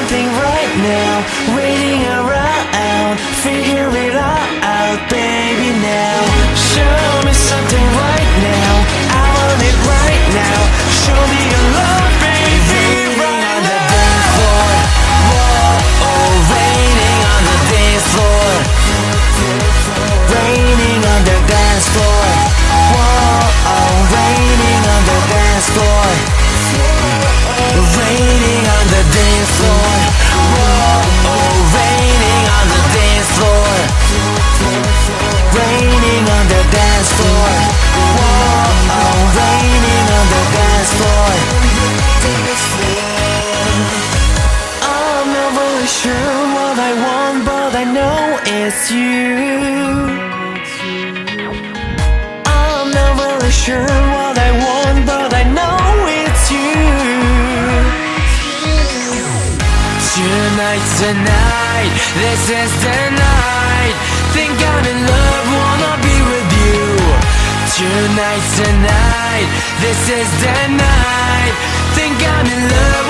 something right now. Waiting around, figure it out, baby now. Show me something right now. I want it right now. Show me your love, baby. Right on the dance floor. Whoa, oh, raining on the dance floor. Raining on the dance floor. Whoa, oh, raining on the dance floor. Raining on the dance floor. Whoa, oh, raining on the dance floor. Raining on the dance floor. Whoa, oh, raining on the dance floor. I'm not really sure what I want, but I know it's you. I'm not really sure what I want, but I know it's you. Tonight's the night, this is the night. Think I'm in love, wanna be with you. Tonight's the night, this is the night. Think I'm in love,